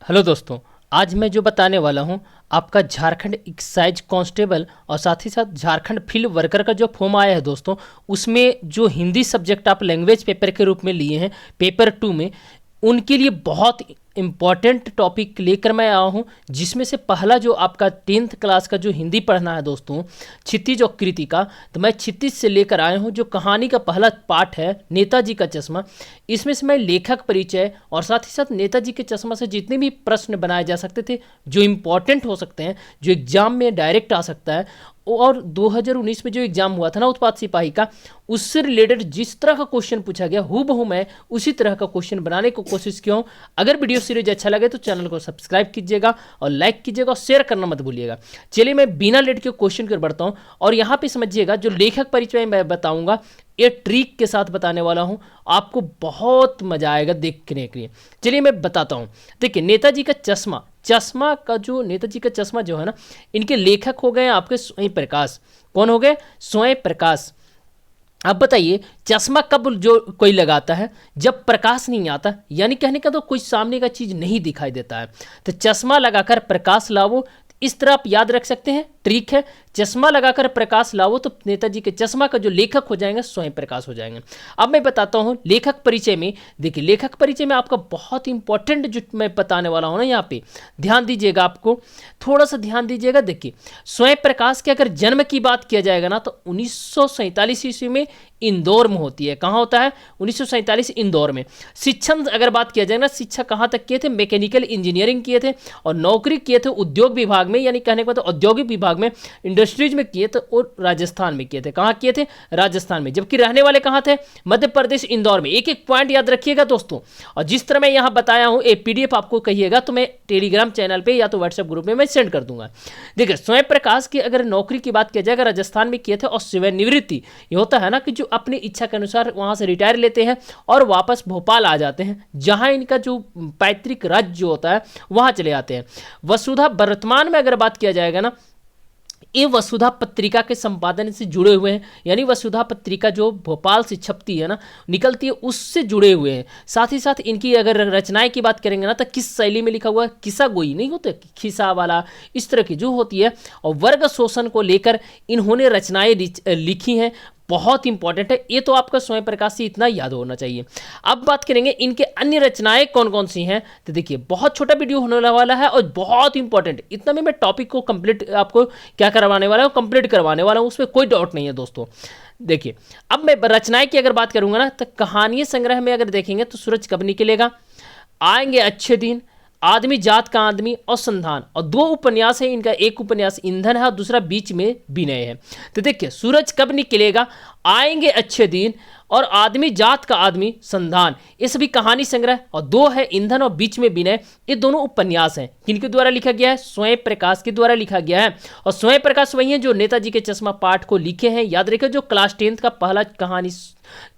Hello दोस्तों। आज मैं जो बताने वाला हूँ आपका झारखंड एक्साइज कांस्टेबल और साथ ही साथ झारखंड फील्ड वर्कर का जो फॉर्म आया है दोस्तों, उसमें जो हिंदी सब्जेक्ट आप लैंग्वेज पेपर के रूप में लिए हैं पेपर 2 में, उनके लिए बहुत इम्पॉर्टेंट टॉपिक लेकर मैं आया हूँ। जिसमें से पहला जो आपका 10th क्लास का जो हिंदी पढ़ना है दोस्तों, क्षितिज और कृतिका, तो मैं क्षितिज से लेकर आया हूँ। जो कहानी का पहला पार्ट है नेताजी का चश्मा, इसमें से मैं लेखक परिचय और साथ ही साथ नेताजी के चश्मा से जितने भी प्रश्न बनाए जा सकते थे जो इम्पॉर्टेंट हो सकते हैं, जो एग्जाम में डायरेक्ट आ सकता है, और 2019 में जो एग्जाम हुआ था ना उत्पाद सिपाही का, उससे रिलेटेड जिस तरह का क्वेश्चन पूछा गया हूबहू मैं उसी तरह का क्वेश्चन बनाने को कोशिश किया हूँ। अगर वीडियो सीरीज अच्छा लगे तो चैनल को सब्सक्राइब कीजिएगा और लाइक कीजिएगा और शेयर करना मत भूलिएगा। चलिए मैं बिना लेट के क्वेश्चन कर बढ़ता हूँ। और यहाँ पे समझिएगा, जो लेखक परिचय मैं बताऊंगा ये ट्रिक के साथ बताने वाला हूँ, आपको बहुत मजा आएगा देखने के लिए। चलिए मैं बताता हूँ। देखिए, नेताजी का चश्मा, नेताजी का चश्मा जो है ना, इनके लेखक हो गए आपके स्वयं प्रकाश। कौन हो गए? स्वयं प्रकाश। अब बताइए, चश्मा कब जो कोई लगाता है? जब प्रकाश नहीं आता, यानी कहने का तो कोई सामने का चीज नहीं दिखाई देता है, तो चश्मा लगाकर प्रकाश लावो। इस तरह आप याद रख सकते हैं, ट्रिक है। चश्मा लगाकर प्रकाश लावो, तो नेताजी के चश्मा का जो लेखक हो जाएंगे स्वयं प्रकाश हो जाएंगे। अब मैं बताता हूँ लेखक परिचय में। देखिए, लेखक परिचय में आपका बहुत इंपॉर्टेंट जो मैं बताने वाला हूँ ना, यहाँ पे ध्यान दीजिएगा, आपको थोड़ा सा ध्यान दीजिएगा। देखिए, स्वयं प्रकाश के अगर जन्म की बात किया जाएगा ना, तो 1947 ईस्वी में इंदौर में होती है। कहाँ होता है? 1947 इंदौर में। शिक्षण अगर बात किया जाए ना, शिक्षा कहाँ तक किए थे? मैकेनिकल इंजीनियरिंग किए थे, और नौकरी किए थे उद्योग विभाग में, यानी कहने का मतलब औद्योगिक विभाग में, इंडस्ट्रीज में किए थे, और राजस्थान में किए थे। कहाँ किए थे? राजस्थान में। जबकि रहने वाले कहाँ थे? मध्य प्रदेश, इंदौर में। एक एक पॉइंट याद रखिएगा दोस्तों। और जिस तरह मैं यहाँ बताया हूँ, एक PDF आपको कहिएगा तो मैं टेलीग्राम चैनल पे या तो व्हाट्सएप ग्रुप में मैं सेंड कर दूंगा। देखिए, स्वयं प्रकाश की अगर नौकरी की बात किया जाएगा, राजस्थान में किए थे। और सेवानिवृत्ति ये होता है ना कि जो अपनी इच्छा के अनुसार वहां से रिटायर लेते हैं और वापस भोपाल आ जाते हैं, जहां इनका जो पैतृक राज्य जो होता है वहां चले जाते हैं। वसुधा वर्तमान में अगर बात किया जाएगा ना, ये वसुधा पत्रिका के संपादन से जुड़े हुए हैं, यानी वसुधा पत्रिका जो भोपाल से छपती है ना, निकलती है, उससे जुड़े हुए हैं। साथ ही साथ इनकी अगर रचनाएं की बात करेंगे ना, तो किस शैली में लिखा हुआ है? किस्सा गोई नहीं होते, खिस्सा वाला, इस तरह की जो होती है। और वर्ग शोषण को लेकर इन्होंने रचनाएं लिखी हैं। बहुत इंपॉर्टेंट है ये, तो आपका स्वयं प्रकाश से इतना याद होना चाहिए। अब बात करेंगे इनके अन्य रचनाएं कौन कौन सी हैं, तो देखिए बहुत छोटा वीडियो होने वाला है और बहुत इंपॉर्टेंट। इतना में मैं टॉपिक को कंप्लीट आपको क्या करवाने वाला हूँ, कंप्लीट करवाने वाला हूँ, उसमें कोई डाउट नहीं है दोस्तों। देखिए, अब मैं रचनाएं की अगर बात करूंगा ना, तो कहानी संग्रह में अगर देखेंगे तो सूरज कब निकलेगा, आएंगे अच्छे दिन, आदमी जात का आदमी और संधान, और दो उपन्यास है इनका। एक उपन्यास ईंधन है और दूसरा बीच में विनय है। तो देखिए, सूरज कब निकलेगा, आएंगे अच्छे दिन, और आदमी जात का आदमी, संधान, ये सभी कहानी संग्रह। और दो है ईंधन और बीच में विनय, ये दोनों उपन्यास हैं। किनके द्वारा लिखा गया है? स्वयं प्रकाश के द्वारा लिखा गया है। और स्वयं प्रकाश वही है जो नेताजी के चश्मा पाठ को लिखे हैं। याद रखिए, जो क्लास 10th का पहला कहानी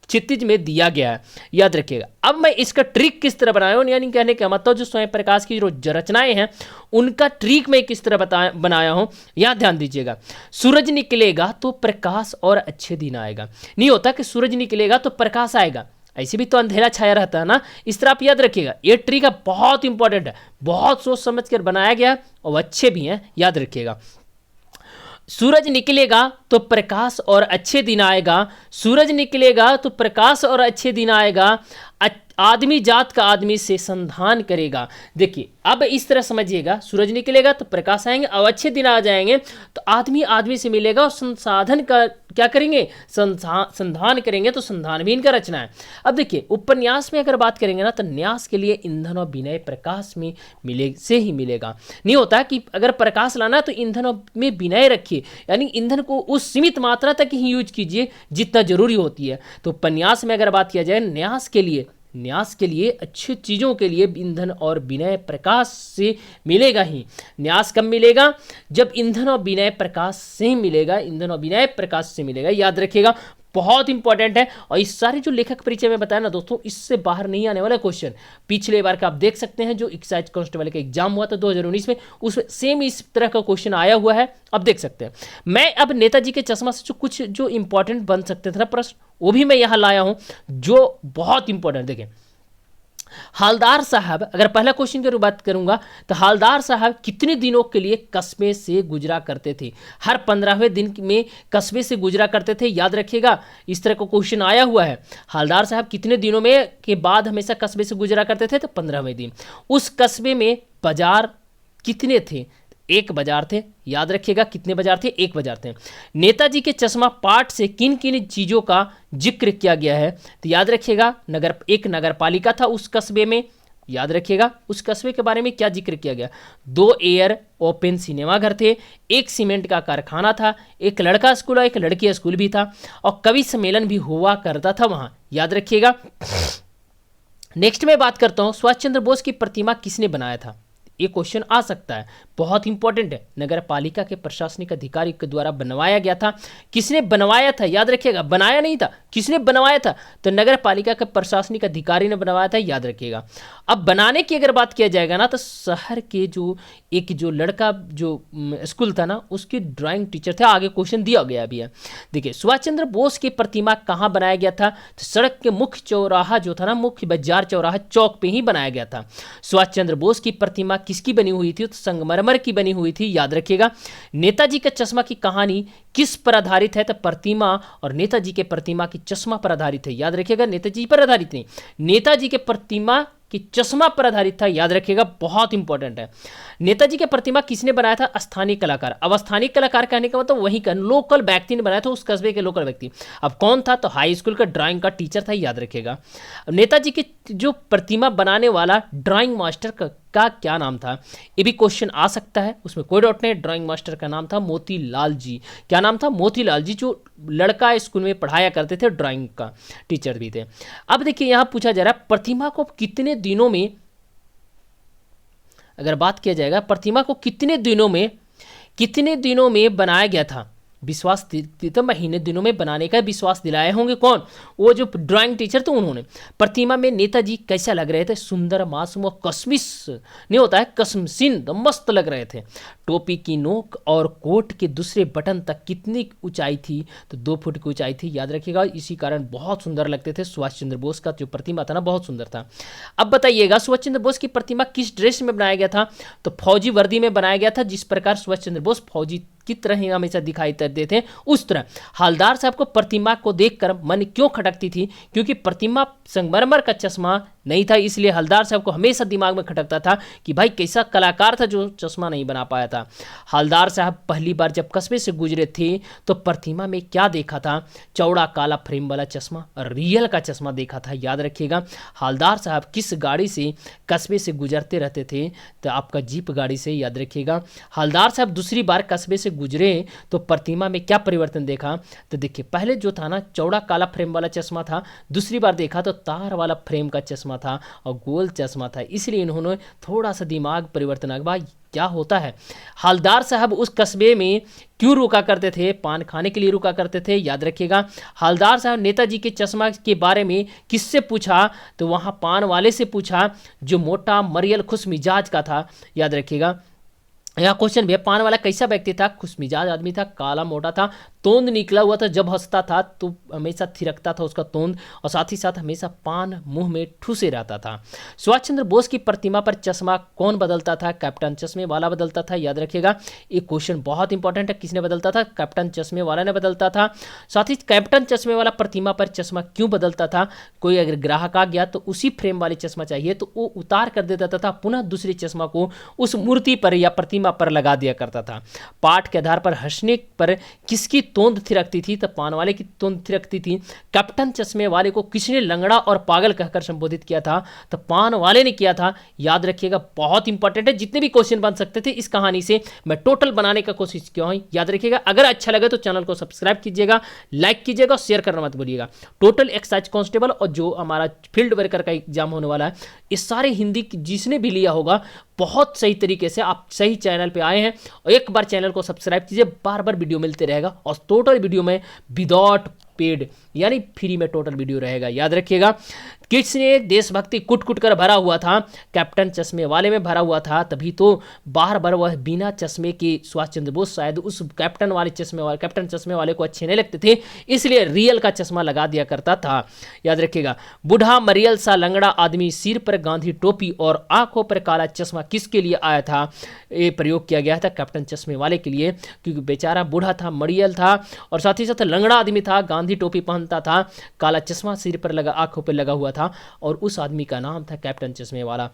क्षितिज में दिया गया है, याद रखिएगा। अब मैं इसका ट्रिक किस तरह बनाया हूं, यानी कहने का मतलब जो स्वयं प्रकाश की जो रचनाएं हैं उनका ट्रिक मैं किस तरह बनाया हूं, यहां ध्यान दीजिएगा। सूरज निकलेगा तो प्रकाश और अच्छे दिन आएगा। नहीं होता कि सूरज निकलेगा तो प्रकाश आएगा, ऐसे भी तो अंधेरा छाया रहता है ना। इस तरह आप याद रखिएगा, ये ट्रिक बहुत इंपॉर्टेंट है, बहुत सोच समझ कर बनाया गया और अच्छे भी हैं, याद रखिएगा। सूरज निकलेगा तो प्रकाश और अच्छे दिन आएगा, सूरज निकलेगा तो प्रकाश और अच्छे दिन आएगा, आदमी जात का आदमी से संधान करेगा। देखिए, अब इस तरह समझिएगा, सूरज निकलेगा तो प्रकाश आएंगे और अच्छे दिन आ जाएंगे, तो आदमी आदमी से मिलेगा और संसाधन का क्या करेंगे? संधान करेंगे, तो संधान भी इनका रचना है। अब देखिए, उपन्यास में अगर बात करेंगे ना, तो न्यास के लिए ईंधन और विनय प्रकाश में से ही मिलेगा। नहीं होता कि अगर प्रकाश लाना तो ईंधन में विनय रखिए, यानी ईंधन को उस सीमित मात्रा तक ही यूज कीजिए जितना जरूरी होती है। तो उपन्यास में अगर बात किया जाए, न्यास के लिए अच्छी चीज़ों के लिए ईंधन और विनय प्रकाश से मिलेगा ही। न्यास कब मिलेगा? जब ईंधन और विनय प्रकाश से ही मिलेगा, ईंधन और विनय प्रकाश से मिलेगा, याद रखिएगा, बहुत इंपॉर्टेंट है। और इस सारे जो लेखक परिचय में बताया ना दोस्तों, इससे बाहर नहीं आने वाला क्वेश्चन पिछले बार का आप देख सकते हैं, जो एक्साइज कांस्टेबल का एग्जाम हुआ था 2019 में, उसमें सेम इस तरह का क्वेश्चन आया हुआ है, अब देख सकते हैं। मैं अब नेताजी के चश्मा से जो कुछ जो इंपॉर्टेंट बन सकते थे ना प्रश्न, वो भी मैं यहां लाया हूं, जो बहुत इंपॉर्टेंट। देखें, हालदार साहब, अगर पहला क्वेश्चन की बात करूंगा तो हालदार साहब कितने दिनों के लिए कस्बे से गुजरा करते थे? हर 15वें दिन में कस्बे से गुजरा करते थे, याद रखिएगा, इस तरह का क्वेश्चन आया हुआ है। हालदार साहब कितने दिनों में के बाद हमेशा कस्बे से गुजरा करते थे? तो 15वें दिन। उस कस्बे में बाजार कितने थे? एक बाजार थे, याद रखिएगा, कितने बाजार थे? एक बाजार थे। नेताजी के चश्मा पाठ से किन किन चीज़ों का जिक्र किया गया है? तो याद रखिएगा, एक नगर पालिका था उस कस्बे में, याद रखिएगा, उस कस्बे के बारे में क्या जिक्र किया गया? 2 एयर ओपन सिनेमा घर थे, एक सीमेंट का कारखाना था, एक लड़का स्कूल और एक लड़की स्कूल भी था, और कवि सम्मेलन भी हुआ करता था वहाँ, याद रखिएगा। नेक्स्ट मैं बात करता हूँ, सुभाष चंद्र बोस की प्रतिमा किसने बनाया था? ये क्वेश्चन आ सकता है, बहुत इंपॉर्टेंट है। नगर पालिका के प्रशासनिक अधिकारी के द्वारा बनवाया गया था। किसने बनवाया था? याद रखिएगा, बनाया नहीं था, किसने बनवाया था? तो नगर पालिका के प्रशासनिक अधिकारी ने बनवाया था, याद रखिएगा। अब बनाने की अगर बात किया जाएगा ना, तो शहर के जो लड़का जो स्कूल था ना, उसकी ड्राइंग टीचर थे। आगे क्वेश्चन दिया गया भी है, देखिए, सुभाष चंद्र बोस की प्रतिमा कहाँ बनाया गया था? तो सड़क के मुख्य चौराहा जो था ना, मुख्य बाजार चौराहा चौक पे ही बनाया गया था। सुभाष चंद्र बोस की प्रतिमा किसकी बनी हुई थी? तो संगमरमर की बनी हुई थी, याद रखिएगा। नेताजी के चश्मा की कहानी किस पर आधारित है? तो प्रतिमा और नेताजी के प्रतिमा की चश्मा पर आधारित है, याद रखिएगा, नेताजी पर आधारित नहीं, नेताजी के प्रतिमा कि चश्मा पर आधारित था, याद रखिएगा, बहुत इंपॉर्टेंट है। नेताजी की प्रतिमा किसने बनाया था? स्थानीय कलाकार। अब स्थानीय कलाकार कहने का मतलब वही का लोकल व्यक्ति ने बनाया था, उस कस्बे के लोकल व्यक्ति। अब कौन था? तो हाई स्कूल का ड्राइंग का टीचर था, याद रखिएगा। नेताजी की जो प्रतिमा बनाने वाला ड्राइंग मास्टर का क्या नाम था? ये भी क्वेश्चन आ सकता है, उसमें कोई डाउट नहीं। ड्राइंग मास्टर का नाम था मोतीलाल जी। क्या नाम था? मोतीलाल जी, जो लड़का स्कूल में पढ़ाया करते थे, ड्राइंग का टीचर भी थे। अब देखिए, यहां पूछा जा रहा है प्रतिमा को कितने दिनों में, अगर बात किया जाएगा प्रतिमा को कितने दिनों में बनाया गया था? विश्वास तो महीने दिनों में बनाने का विश्वास दिलाए होंगे कौन? वो जो ड्राइंग टीचर थे उन्होंने। प्रतिमा में नेताजी कैसा लग रहे थे? सुंदर, मासूम और कस्मिस नहीं होता है, कस्मसिन, मस्त लग रहे थे। टोपी की नोक और कोट के दूसरे बटन तक कितनी ऊंचाई थी? तो 2 फुट की ऊंचाई थी, याद रखिएगा। इसी कारण बहुत सुंदर लगते थे। सुभाष चंद्र बोस का जो प्रतिमा था ना, बहुत सुंदर था। अब बताइएगा, सुभाष चंद्र बोस की प्रतिमा किस ड्रेस में बनाया गया था? तो फौजी वर्दी में बनाया गया था, जिस प्रकार सुभाष चंद्र बोस फौजी की तरह ही हमेशा दिखाई देते थे, उस तरह। हालदार साहब को प्रतिमा को देखकर मन क्यों खटकती थी? क्योंकि प्रतिमा संगमरमर का चश्मा नहीं था, इसलिए हलदार साहब को हमेशा दिमाग में खटकता था कि भाई कैसा कलाकार था जो चश्मा नहीं बना पाया था। हलदार साहब पहली बार जब कस्बे से गुजरे थे तो प्रतिमा में क्या देखा था? चौड़ा काला फ्रेम वाला चश्मा, रियल का चश्मा देखा था, याद रखिएगा। हलदार साहब किस गाड़ी से कस्बे से गुजरते रहते थे? तो आपका जीप गाड़ी से, याद रखिएगा। हलदार साहब दूसरी बार कस्बे से गुजरे तो प्रतिमा में क्या परिवर्तन देखा? तो देखिए, पहले जो था ना चौड़ा काला फ्रेम वाला चश्मा था, दूसरी बार देखा तो तार वाला फ्रेम का चश्मा था और गोल चश्मा था, इसलिए इन्होंने थोड़ा सा दिमाग परिवर्तन आ गया। क्या होता है? हलदार साहब उस कस्बे में क्यों रुका करते थे? पान खाने के लिए रुका करते थे, याद रखिएगा। हलदार साहब नेताजी के चश्मा के बारे में किससे पूछा? तो वहां पान वाले से पूछा, जो मोटा, मरियल, खुश मिजाज का था, याद रखिएगा। यहाँ क्वेश्चन भी है, पान वाला कैसा व्यक्ति था? खुश मिजाज आदमी था, काला मोटा था, तोंद निकला हुआ था, जब हंसता था तो हमेशा थिरकता था उसका तोंद, और साथ ही साथ हमेशा पान मुंह में ठूसे रहता था। सुभाष चंद्र बोस की प्रतिमा पर चश्मा कौन बदलता था? कैप्टन चश्मे वाला बदलता था, याद रखिएगा। ये क्वेश्चन बहुत इंपॉर्टेंट है, किसने बदलता था? कैप्टन चश्मे वाला ने बदलता था। साथ ही कैप्टन चश्मे वाला प्रतिमा पर चश्मा क्यों बदलता था? कोई अगर ग्राहक आ गया तो उसी फ्रेम वाले चश्मा चाहिए तो वो उतार कर देता था, पुनः दूसरे चश्मा को उस मूर्ति पर या प्रतिमा पर लगा दिया करता था। पाठ के आधार पर हंसने पर किसकी तोंद थिरकती थी? तो पान वाले की तोंद थिरकती थी। कैप्टन चश्मे वाले को किसने लंगड़ा और पागल कहकर संबोधित किया था? तो पान वाले ने किया था, याद रखिएगा। बहुत इंपॉर्टेंट है, जितने भी क्वेश्चन बन सकते थे इस कहानी से मैं टोटल बनाने का कोशिश किया हूं, याद रखिएगा। अगर अच्छा लगे तो चैनल को सब्सक्राइब कीजिएगा, लाइक कीजिएगा और शेयर करना मत भूलिएगा। टोटल एक्साइज कांस्टेबल और जो हमारा फील्ड वर्कर का एग्जाम होने वाला है, इस सारे हिंदी जिसने भी लिया होगा बहुत सही तरीके से आप सही चैनल पे आए हैं। और एक बार चैनल को सब्सक्राइब कीजिए, बार बार वीडियो मिलते रहेगा और टोटल वीडियो में विदाउट पेड, यानी फ्री में टोटल वीडियो रहेगा, याद रखिएगा। किसने देशभक्ति कुट कुट कर भरा हुआ था, कैप्टन चश्मे वाले में भरा हुआ था, तभी तो बार बार वह बिना चश्मे के सुभाष चंद्र बोस शायद उस कैप्टन चश्मे वाले को अच्छे नहीं लगते थे, इसलिए रियल का चश्मा लगा दिया करता था, याद रखिएगा। बूढ़ा मरियल सा लंगड़ा आदमी, सिर पर गांधी टोपी और आंखों पर काला चश्मा किसके लिए आया था, ये प्रयोग किया गया था कैप्टन चश्मे वाले के लिए, क्योंकि बेचारा बूढ़ा था, मरियल था और साथ ही साथ लंगड़ा आदमी था, गांधी टोपी पहनता था, काला चश्मा सिर पर लगा, आंखों पर लगा हुआ था, और उस आदमी का नाम था कैप्टन चश्मे वाला।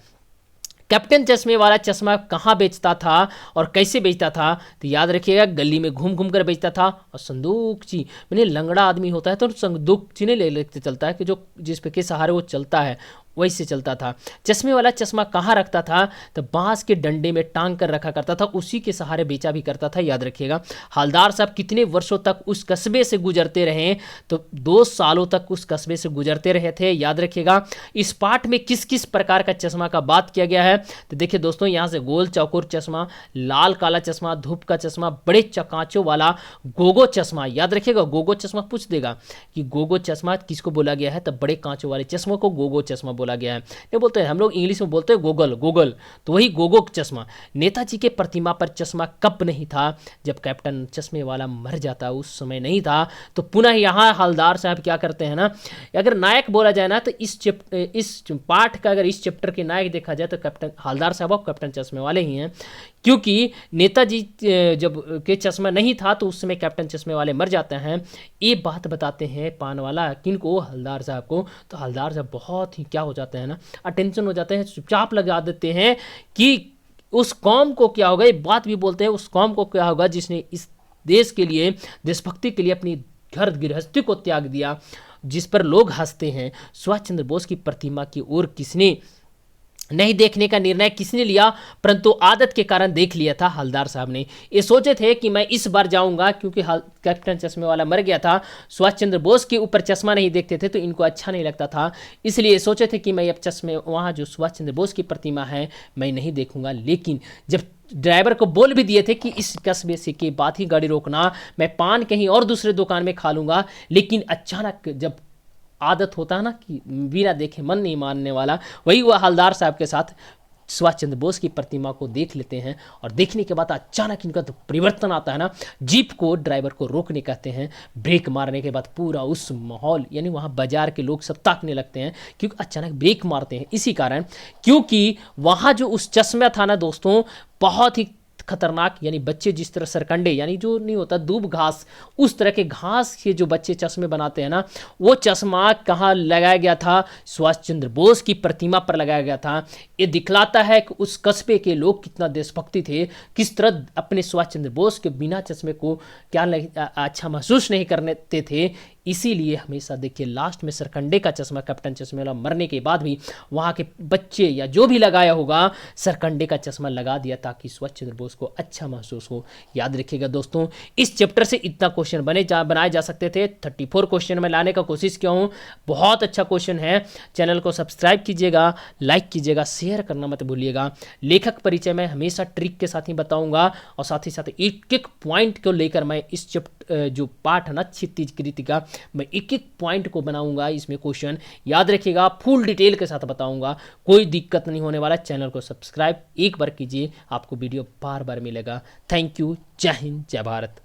कैप्टन चश्मे वाला चश्मा कहाँ बेचता था और कैसे बेचता था, तो याद रखिएगा गली में घूम घूम कर बेचता था, और संदूक ची, मैंने लंगड़ा आदमी होता है तो संदूक ची नहीं ले लेते चलता है, कि जो जिस पे के सहारे वो चलता है वैसे चलता था। चश्मे वाला चश्मा कहाँ रखता था, तो बांस के डंडे में टांग कर रखा करता था, उसी के सहारे बेचा भी करता था, याद रखिएगा। हवलदार साहब कितने वर्षों तक उस कस्बे से गुजरते रहे, तो 2 सालों तक उस कस्बे से गुजरते रहे थे, याद रखिएगा। इस पाठ में किस किस प्रकार का चश्मा का बात किया गया है, तो देखिए दोस्तों, यहाँ से गोल चौकोर चश्मा, लाल काला चश्मा, धूप का चश्मा, बड़े चकाचों वाला गोगो चश्मा, याद रखिएगा। गोगो चश्मा पूछ देगा कि गोगो चश्मा किसको बोला गया है, तो बड़े कांचों वाले चश्मों को गोगो चश्मा बोला गया है। ये बोलते हैं हम लोग इंग्लिश में बोलते हैं गोगल, तो वही गोगो चश्मा। नेताजी के प्रतिमा पर चश्मा कब नहीं था, जब कैप्टन चश्मे वाला मर जाता, उस समय नहीं था। तो पुनः यहाँ हवलदार साहब क्या करते हैं ना, अगर नायक बोला जाए ना, तो इस पाठ का अगर इस चैप्टर के नायक देखा जाए तो कैप्टन हवलदार साहब और कैप्टन चश्मे वाले ही हैं, क्योंकि नेताजी जब के चश्मा नहीं था तो उस समय कैप्टन चश्मे वाले मर जाते हैं। ये बात बताते हैं पान वाला किनको, हवलदार साहब को। तो हवलदार साहब बहुत ही क्या हो जाते हैं ना, अटेंशन हो जाते हैं, चुपचाप लगा देते हैं कि उस कौम को क्या होगा, ये बात भी बोलते हैं, उस कौम को क्या होगा जिसने इस देश के लिए, देशभक्ति के लिए अपनी घर गृहस्थी को त्याग दिया, जिस पर लोग हंसते हैं। सुभाष चंद्र बोस की प्रतिमा की ओर किसने नहीं देखने का निर्णय किसने लिया, परंतु आदत के कारण देख लिया था हवलदार साहब ने। ये सोचे थे कि मैं इस बार जाऊंगा, क्योंकि कैप्टन चश्मे वाला मर गया था, सुभाष चंद्र बोस के ऊपर चश्मा नहीं देखते थे तो इनको अच्छा नहीं लगता था, इसलिए सोचे थे कि मैं अब चश्मे वहाँ जो सुभाष चंद्र बोस की प्रतिमा है मैं नहीं देखूंगा। लेकिन जब ड्राइवर को बोल भी दिए थे कि इस कस्बे से के बाद ही गाड़ी रोकना, मैं पान कहीं और दूसरे दुकान में खा लूँगा, लेकिन अचानक जब आदत होता है ना कि बिना देखे मन नहीं मानने वाला, वही वह हवलदार साहब के साथ सुभाष चंद्र बोस की प्रतिमा को देख लेते हैं, और देखने के बाद अचानक इनका तो परिवर्तन आता है ना, जीप को ड्राइवर को रोकने कहते हैं, ब्रेक मारने के बाद पूरा उस माहौल, यानी वहाँ बाजार के लोग सब ताकने लगते हैं, क्योंकि अचानक ब्रेक मारते हैं इसी कारण, क्योंकि वहाँ जो उस चश्मा था ना दोस्तों, बहुत ही खतरनाक, यानी बच्चे जिस तरह सरकंडे, यानी जो नहीं होता दूब घास, उस तरह के घास के जो बच्चे चश्मे बनाते हैं ना, वो चश्मा कहाँ लगाया गया था, सुभाष चंद्र बोस की प्रतिमा पर लगाया गया था। ये दिखलाता है कि उस कस्बे के लोग कितना देशभक्ति थे, किस तरह अपने सुभाष चंद्र बोस के बिना चश्मे को क्या अच्छा महसूस नहीं करते थे। इसीलिए हमेशा देखिए लास्ट में सरकंडे का चश्मा, कैप्टन चश्मे वाला मरने के बाद भी वहाँ के बच्चे या जो भी लगाया होगा सरकंडे का चश्मा लगा दिया, ताकि सुभाष चंद्र बोस को अच्छा महसूस हो। याद रखिएगा दोस्तों, इस चैप्टर से इतना क्वेश्चन बनाए जा सकते थे, 34 क्वेश्चन में लाने का कोशिश किया हूँ। बहुत अच्छा क्वेश्चन है। चैनल को सब्सक्राइब कीजिएगा, लाइक कीजिएगा, शेयर करना मत भूलिएगा। लेखक परिचय मैं हमेशा ट्रिक के साथ ही बताऊँगा, और साथ ही साथ एक एक पॉइंट को लेकर मैं इस चैप्टर जो पाठ है ना क्षितिज कृति का, मैं एक एक पॉइंट को बनाऊंगा, इसमें क्वेश्चन याद रखिएगा, फुल डिटेल के साथ बताऊंगा, कोई दिक्कत नहीं होने वाला। चैनल को सब्सक्राइब एक बार कीजिए, आपको वीडियो बार बार मिलेगा। Thank you. जय हिंद, जय भारत।